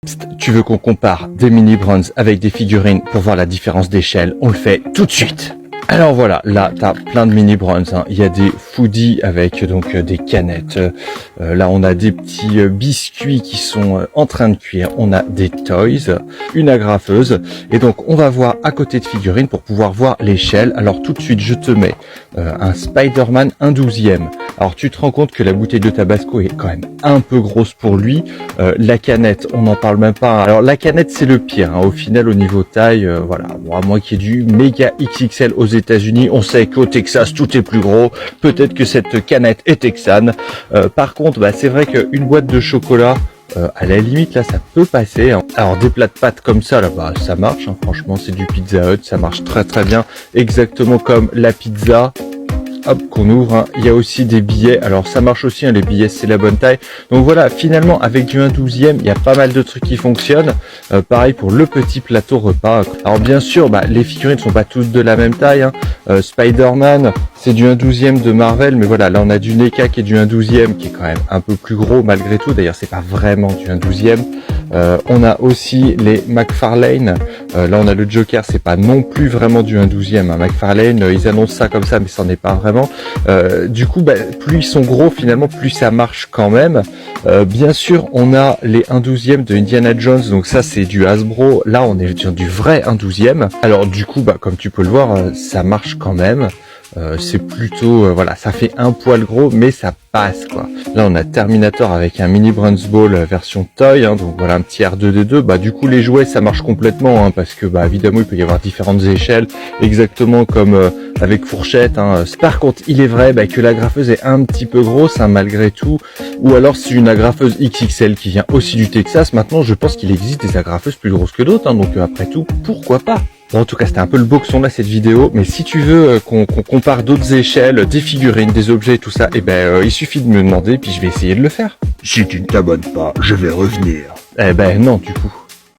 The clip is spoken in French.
Tu veux qu'on compare des mini bronze avec des figurines pour voir la différence d'échelle? On le fait tout de suite. Alors voilà, là t'as plein de mini bronze, hein. Il y a des foodies avec donc des canettes. Là on a des petits biscuits qui sont en train de cuire. On a des toys, une agrafeuse. Et donc on va voir à côté de figurines pour pouvoir voir l'échelle. Alors tout de suite je te mets un Spider-Man 1/12e. Alors tu te rends compte que la bouteille de Tabasco est quand même un peu grosse pour lui. La canette, on n'en parle même pas. Alors la canette c'est le pire, hein. Au final au niveau taille, voilà, bon, à moins qu'il y ait du méga XXL aux États-Unis, on sait qu'au Texas tout est plus gros. Peut-être que cette canette est texane. Par contre, bah, c'est vrai qu'une boîte de chocolat, à la limite là ça peut passer, hein. Alors des plats de pâtes comme ça là, bah ça marche, hein. Franchement c'est du Pizza Hut, ça marche très très bien, exactement comme la pizza. Hop, qu'on ouvre, hein. Il y a aussi des billets, alors ça marche aussi, hein, les billets c'est la bonne taille. Donc voilà, finalement avec du 1/12e il y a pas mal de trucs qui fonctionnent. Pareil pour le petit plateau repas. Alors bien sûr, bah, les figurines ne sont pas toutes de la même taille, hein. Spider-Man c'est du 1/12e de Marvel, mais voilà, là on a du NECA qui est du 1/12e qui est quand même un peu plus gros malgré tout. D'ailleurs c'est pas vraiment du 1/12e. On a aussi les McFarlane. Là on a le Joker, c'est pas non plus vraiment du 1/12e, hein. McFarlane, ils annoncent ça comme ça mais c'en est pas vraiment. Du coup bah, plus ils sont gros finalement plus ça marche quand même. Bien sûr on a les 1/12e de Indiana Jones, donc ça c'est du Hasbro. Là on est sur du vrai 1/12e. Alors du coup bah comme tu peux le voir, ça marche quand même. C'est plutôt, voilà, ça fait un poil gros, mais ça passe, quoi. Là, on a Terminator avec un mini Bronze Ball version toy, hein, donc voilà, un petit R2D2. Bah, du coup, les jouets, ça marche complètement, hein, parce que, bah, évidemment, il peut y avoir différentes échelles, exactement comme avec fourchette, hein. Par contre, il est vrai bah, que l'agrafeuse est un petit peu grosse, hein, malgré tout. Ou alors, c'est une agrafeuse XXL qui vient aussi du Texas. Maintenant, je pense qu'il existe des agrafeuses plus grosses que d'autres, hein, donc après tout, pourquoi pas? Bon, en tout cas, c'était un peu le boxon là, cette vidéo. Mais si tu veux qu'on compare d'autres échelles, des figurines, des objets et tout ça, eh ben, il suffit de me demander, puis je vais essayer de le faire. Si tu ne t'abonnes pas, je vais revenir. Eh ben, non, du coup.